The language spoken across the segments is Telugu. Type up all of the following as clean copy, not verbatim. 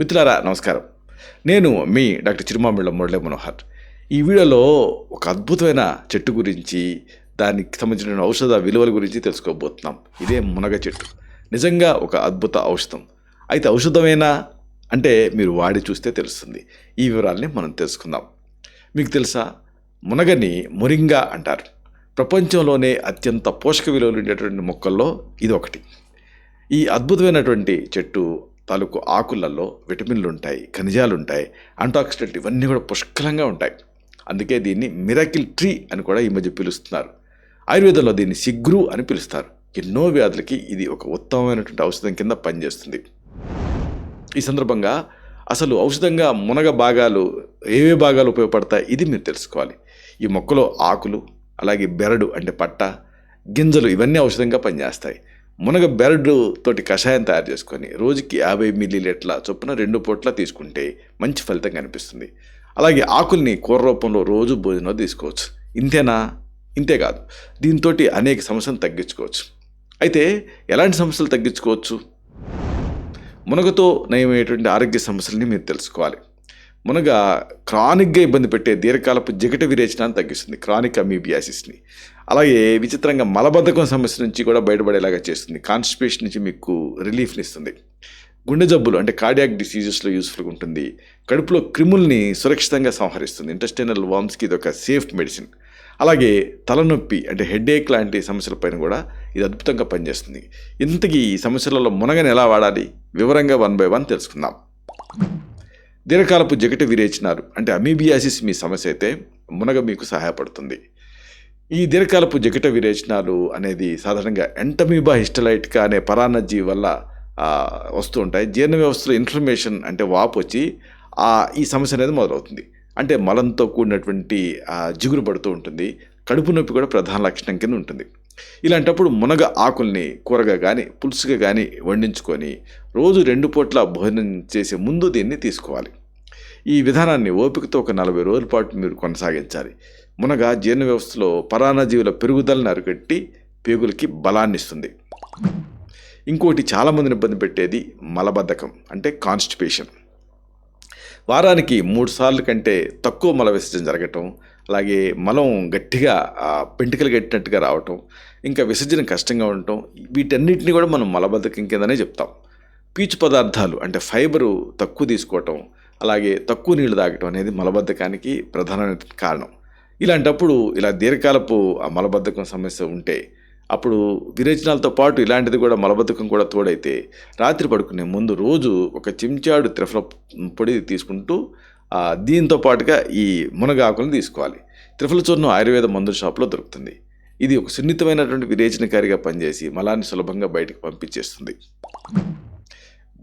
మిత్రులారా నమస్కారం. నేను మీ డాక్టర్ చిరుమామిళ్ళ మురళీ మనోహర్. ఈ వీడియోలో ఒక అద్భుతమైన చెట్టు గురించి, దానికి సంబంధించిన ఔషధ విలువల గురించి తెలుసుకోబోతున్నాం. ఇదే మునగ చెట్టు. నిజంగా ఒక అద్భుత ఔషధం. అయితే ఔషధమేనా అంటే మీరు వాడి చూస్తే తెలుస్తుంది. ఈ వివరాలని మనం తెలుసుకుందాం. మీకు తెలుసా, మునగని మొరింగా అంటారు. ప్రపంచంలోనే అత్యంత పోషక విలువలు ఉండేటువంటి మొక్కల్లో ఇది ఒకటి. ఈ అద్భుతమైనటువంటి చెట్టు తాలూకు ఆకులలో విటమిన్లు ఉంటాయి, ఖనిజాలు ఉంటాయి, యాంటాక్సిడెంట్ ఇవన్నీ కూడా పుష్కలంగా ఉంటాయి. అందుకే దీన్ని మిరాకిల్ ట్రీ అని కూడా ఈ మధ్య పిలుస్తున్నారు. ఆయుర్వేదంలో దీన్ని సిగ్రు అని పిలుస్తారు. ఎన్నో వ్యాధులకి ఇది ఒక ఉత్తమమైనటువంటి ఔషధం కింద పనిచేస్తుంది. ఈ సందర్భంగా అసలు ఔషధంగా మునగ భాగాలు ఏవే భాగాలు ఉపయోగపడతాయి ఇది మీరు తెలుసుకోవాలి. ఈ మొక్కలో ఆకులు, అలాగే బెరడు అంటే పట్ట, గింజలు ఇవన్నీ ఔషధంగా పనిచేస్తాయి. మునగ బెరడు తోటి కషాయం తయారు చేసుకొని రోజుకి 50 మిల్లీలీటర్ల చొప్పున 2 పూట్ల తీసుకుంటే మంచి ఫలితం కనిపిస్తుంది. అలాగే ఆకుల్ని కూర రూపంలో రోజు భోజనంలో తీసుకోవచ్చు. ఇంతేనా? ఇంతే కాదు, దీంతో అనేక సమస్యలు తగ్గించుకోవచ్చు. అయితే ఎలాంటి సమస్యలు తగ్గించుకోవచ్చు? మునగతో నయమయ్యేటువంటి ఆరోగ్య సమస్యలని మీరు తెలుసుకోవాలి. మునగ క్రానిక్గా ఇబ్బంది పెట్టే దీర్ఘకాలపు జిగట విరేచనాన్ని తగ్గిస్తుంది, క్రానిక్ అమీబియాసిస్ని. అలాగే విచిత్రంగా మలబద్ధకం సమస్య నుంచి కూడా బయటపడేలాగా చేస్తుంది, కాన్స్టిపేషన్ నుంచి మీకు రిలీఫ్ని ఇస్తుంది. గుండె జబ్బులు అంటే కార్డియాక్ డిసీజెస్లో యూస్ఫుల్గా ఉంటుంది. కడుపులో క్రిముల్ని సురక్షితంగా సంహరిస్తుంది. ఇంటెస్టైనల్ వార్మ్స్కి ఇది ఒక సేఫ్ మెడిసిన్. అలాగే తలనొప్పి అంటే హెడేక్ లాంటి సమస్యలపైన కూడా ఇది అద్భుతంగా పనిచేస్తుంది. ఇంతకీ ఈ సమస్యలలో మునగని ఎలా వాడాలి వివరంగా 1 by 1 తెలుసుకుందాం. దీర్ఘకాలపు జిగట విరేచనాలు అంటే అమీబియాసిస్ మీ సమస్య అయితే మునగ మీకు సహాయపడుతుంది. ఈ దీర్ఘకాలపు జిగట విరేచనాలు అనేది సాధారణంగా ఎంటమీబా హిస్టలైటికా అనే పరాన్నజీవి వల్ల వస్తూ ఉంటాయి. జీర్ణ వ్యవస్థలో ఇన్ఫ్లమేషన్ అంటే వాపు వచ్చి ఈ సమస్య అనేది మొదలవుతుంది. అంటే మలంతో కూడినటువంటి జిగురు పడుతూ ఉంటుంది. కడుపు నొప్పి కూడా ప్రధాన లక్షణం కింద ఉంటుంది. ఇలాంటప్పుడు మునగ ఆకుల్ని కూరగా కానీ పులుసుగా కానీ వండించుకొని రోజు 2 పూట్ల భోజనం చేసే ముందు దీన్ని తీసుకోవాలి. ఈ విధానాన్ని ఓపికతో ఒక 40 రోజుల పాటు మీరు కొనసాగించాలి. మునగ జీర్ణ వ్యవస్థలో పరాన్నజీవుల పెరుగుదలను అరికట్టి పేగులకి బలాన్ని ఇస్తుంది. ఇంకోటి చాలామందిని ఇబ్బంది పెట్టేది మలబద్ధకం అంటే కాన్స్టిపేషన్. వారానికి 3 సార్లు కంటే తక్కువ మల విసర్జన జరగటం, అలాగే మలం గట్టిగా పెంటికలు కట్టినట్టుగా రావటం, ఇంకా విసర్జన కష్టంగా ఉండటం, వీటన్నిటిని కూడా మనం మలబద్ధకం కిందనే చెప్తాం. పీచు పదార్థాలు అంటే ఫైబరు తక్కువ తీసుకోవటం, అలాగే తక్కువ నీళ్లు తాగటం అనేది మలబద్ధకానికి ప్రధానమైన కారణం. ఇలాంటప్పుడు ఇలా దీర్ఘకాలపు మలబద్ధకం సమస్య ఉంటే అప్పుడు విరేచనాలతో పాటు ఇలాంటిది కూడా మలబద్ధకం కూడా తోడైతే రాత్రి పడుకునే ముందు రోజు ఒక చెంచాడు త్రిఫల పొడి తీసుకుంటూ దీంతో పాటుగా ఈ మునగ ఆకులను తీసుకోవాలి. త్రిఫల చూర్ణం ఆయుర్వేద మందుల షాప్లో దొరుకుతుంది. ఇది ఒక సున్నితమైనటువంటి విరేచనకారిగా పనిచేసి మలాన్ని సులభంగా బయటకు పంపించేస్తుంది.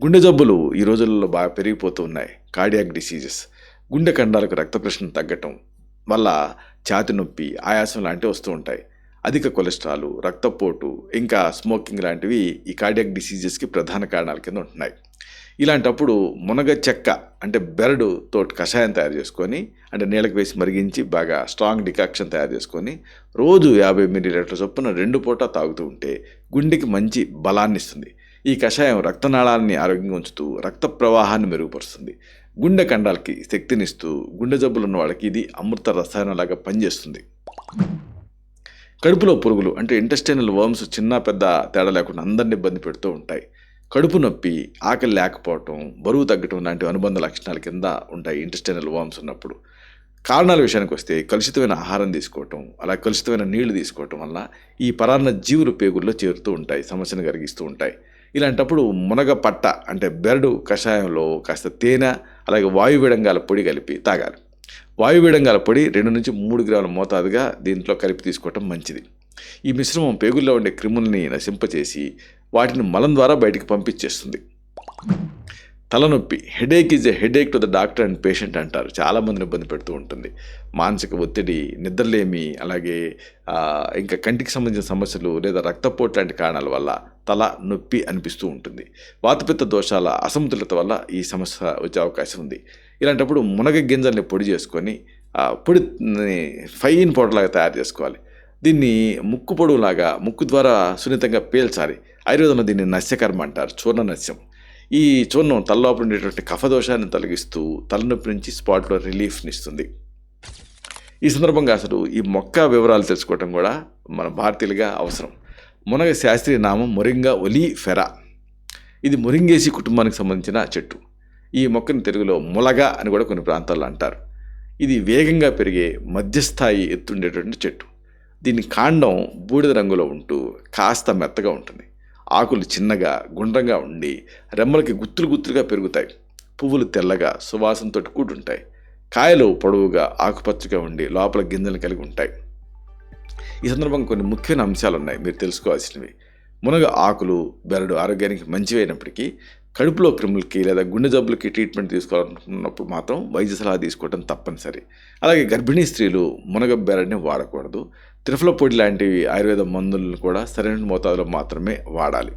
గుండె జబ్బులు ఈ రోజుల్లో బాగా పెరిగిపోతూ ఉన్నాయి. కార్డియాక్ డిసీజెస్, గుండె కండాలకు రక్త ప్రసరణ తగ్గటం వల్ల ఛాతి నొప్పి, ఆయాసం లాంటివి వస్తూ ఉంటాయి. అధిక కొలెస్ట్రాల్, రక్తపోటు, ఇంకా స్మోకింగ్ లాంటివి ఈ కార్డియాక్ డిసీజెస్కి ప్రధాన కారణాల కింద ఉంటున్నాయి. ఇలాంటప్పుడు మునగ చెక్క అంటే బెరడు తోటి కషాయం తయారు చేసుకొని, అంటే నీళ్ళకి వేసి మరిగించి బాగా స్ట్రాంగ్ డికాక్షన్ తయారు చేసుకొని రోజు 50 మిల్లీలీటర్ల చొప్పున 2 పూట తాగుతూ ఉంటే గుండెకి మంచి బలాన్ని ఇస్తుంది. ఈ కషాయం రక్తనాళాన్ని ఆరోగ్యంగా ఉంచుతూ రక్త ప్రవాహాన్ని మెరుగుపరుస్తుంది. గుండె కండాలకి శక్తినిస్తూ గుండె జబ్బులు ఉన్న వాళ్ళకి ఇది అమృత రసాయనంలాగా పనిచేస్తుంది. కడుపులో పురుగులు అంటే ఇంటెస్టైనల్ వర్మ్స్ చిన్న పెద్ద తేడా లేకుండా అందరిని ఇబ్బంది పెడుతూ ఉంటాయి. కడుపు నొప్పి, ఆకలి లేకపోవటం, బరువు తగ్గటం లాంటి అనుబంధ లక్షణాల కింద ఉంటాయి ఇంటెస్టైనల్ వర్మ్స్ ఉన్నప్పుడు. కారణాల విషయానికి వస్తే కలుషితమైన ఆహారం తీసుకోవటం, అలా కలుషితమైన నీళ్లు తీసుకోవటం వల్ల ఈ పరాన్న జీవులు పేగుల్లో చేరుతూ ఉంటాయి, సమస్యను కలిగిస్తూ ఉంటాయి. ఇలాంటప్పుడు మునగ పట్ట అంటే బెరడు కషాయంలో కాస్త తేనె, అలాగే వాయువిడంగాల పొడి కలిపి తాగాలి. వాయువిడంగాల పొడి 2 నుంచి 3 గ్రాముల మోతాదుగా దీంట్లో కలిపి తీసుకోవటం మంచిది. ఈ మిశ్రమం పేగుల్లో ఉండే క్రిముల్ని నశింపచేసి వాటిని మలం ద్వారా బయటికి పంపించేస్తుంది. తలనొప్పి, headache is a headache to the doctor and patient అంటారు. చాలామందిని ఇబ్బంది పెడుతూ ఉంటుంది. మానసిక ఒత్తిడి, నిద్రలేమి, అలాగే ఇంకా కంటికి సంబంధించిన సమస్యలు లేదా రక్తపోటు లాంటి కారణాల వల్ల తల నొప్పి అనిపిస్తూ ఉంటుంది. వాతపిత్త దోషాల అసమతుల్యత వల్ల ఈ సమస్య వచ్చే అవకాశం ఉంది. ఇలాంటప్పుడు మునగ గింజల్ని పొడి చేసుకొని పొడిని ఫైన్ పౌడర్ లాగా తయారు చేసుకోవాలి. దీన్ని ముక్కు పొడవులాగా ముక్కు ద్వారా సున్నితంగా పీల్చాలి. ఆయుర్వేదంలో దీన్ని నస్యకర్మ అంటారు, చూర్ణ నస్యం. ఈ చూర్ణం తలలోపల ఉండేటువంటి కఫదోషాన్ని తొలగిస్తూ తలనొప్పి నుంచి స్పాట్లో రిలీఫ్ని ఇస్తుంది. ఈ సందర్భంగా అసలు ఈ మొక్క వివరాలు తెలుసుకోవటం కూడా మన భారతీయులుగా అవసరం. మునగ శాస్త్రీయ నామం మొరింగా ఒలిఫెరా. ఇది మొరింగేసి కుటుంబానికి సంబంధించిన చెట్టు. ఈ మొక్కని తెలుగులో ములగ అని కూడా కొన్ని ప్రాంతాల్లో అంటారు. ఇది వేగంగా పెరిగే మధ్యస్థాయి ఎత్తుండేటువంటి చెట్టు. దీని కాండం బూడిద రంగులో ఉంటూ కాస్త మెత్తగా ఉంటుంది. ఆకులు చిన్నగా గుండ్రంగా ఉండి రెమ్మలకి గుత్తులుగా పెరుగుతాయి. పువ్వులు తెల్లగా సువాసనతో కూడుంటాయి. కాయలు పొడవుగా ఆకుపచ్చగా ఉండి లోపల గింజలు కలిగి ఉంటాయి. ఈ సందర్భంగా కొన్ని ముఖ్యమైన అంశాలు ఉన్నాయి మీరు తెలుసుకోవాల్సినవి. మునగ ఆకులు బెరడు ఆరోగ్యానికి మంచివైనప్పటికీ కడుపులో క్రిములకి లేదా గుండె జబ్బులకి ట్రీట్మెంట్ తీసుకోవాలనుకున్నప్పుడు మాత్రం వైద్య సలహా తీసుకోవడం తప్పనిసరి. అలాగే గర్భిణీ స్త్రీలు మునగ బెరడుని వాడకూడదు. త్రిఫల పొడి లాంటివి ఆయుర్వేద మందులను కూడా సరైన మోతాదులో మాత్రమే వాడాలి.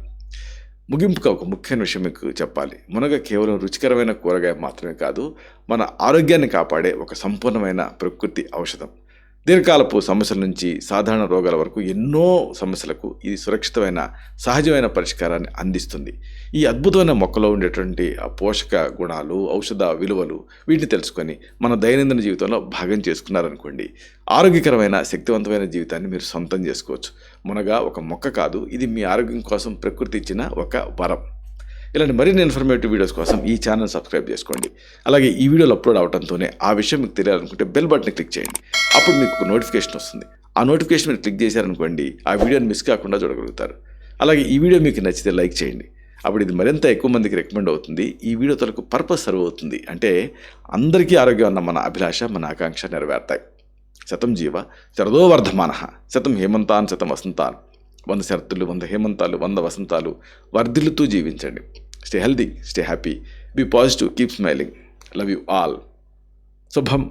ముగింపుగా ఒక ముఖ్యమైన విషయం మీకు చెప్పాలి. మునగ కేవలం రుచికరమైన కూరగాయ మాత్రమే కాదు, మన ఆరోగ్యాన్ని కాపాడే ఒక సంపూర్ణమైన ప్రకృతి ఔషధం. దీర్ఘకాలపు సమస్యల నుంచి సాధారణ రోగాల వరకు ఎన్నో సమస్యలకు ఇది సురక్షితమైన సహజమైన పరిష్కారాన్ని అందిస్తుంది. ఈ అద్భుతమైన మొక్కలో ఉండేటువంటి ఆ పోషక గుణాలు, ఔషధ విలువలు వీటిని తెలుసుకొని మన దైనందిన జీవితంలో భాగం చేసుకున్నారనుకోండి, ఆరోగ్యకరమైన శక్తివంతమైన జీవితాన్ని మీరు సొంతం చేసుకోవచ్చు. మునగ ఒక మొక్క కాదు, ఇది మీ ఆరోగ్యం కోసం ప్రకృతి ఇచ్చిన ఒక వరం. ఇలాంటి మరిన్ని ఇన్ఫర్మేటివ్ వీడియోస్ కోసం ఈ ఛానల్ సబ్స్క్రైబ్ చేసుకోండి. అలాగే ఈ వీడియోలు అప్లోడ్ అవడంతోనే ఆ విషయం మీకు తెలియాలనుకుంటే బెల్ బటన్ క్లిక్ చేయండి. అప్పుడు మీకు ఒక నోటిఫికేషన్ వస్తుంది. ఆ నోటిఫికేషన్ మీరు క్లిక్ చేశారనుకోండి, ఆ వీడియోని మిస్ కాకుండా చూడగలుగుతారు. అలాగే ఈ వీడియో మీకు నచ్చితే లైక్ చేయండి. అప్పుడు ఇది మరింత ఎక్కువ మందికి రికమెండ్ అవుతుంది. ఈ వీడియో తలకు పర్పస్ సర్వ్ అవుతుంది. అంటే అందరికీ ఆరోగ్యం అన్న మన అభిలాష, మన ఆకాంక్ష నెరవేరుతాయి. శతం జీవ శరదో వర్ధమానః, శతం హేమంతాన్ శతం వసంతాన్. 100 శరత్తులు, 100 హేమంతాలు, 100 వసంతాలు వర్ధిల్లుతూ జీవించండి. Stay healthy, stay happy, be positive, keep smiling. Love you all. శుభం.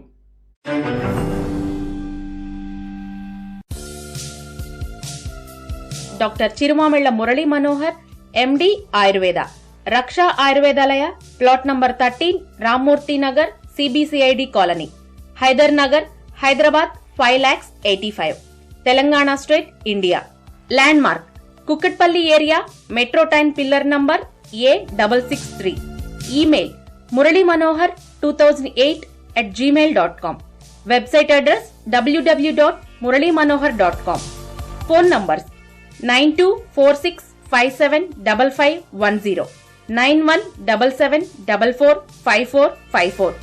Doctor Chirumamilla Murali Manohar, MD Ayurveda, Raksha Ayurvedalaya, plot number 13, Rammurthy Nagar, CBCID colony, Hyder Nagar, Hyderabad 5,85,000, Telangana state, India. Landmark Kukatpally area, metro train pillar number A663. Email muralymanohar2008@gmail.com. Website address www.muralymanohar.com. Phone numbers 9246575510, 9177445454.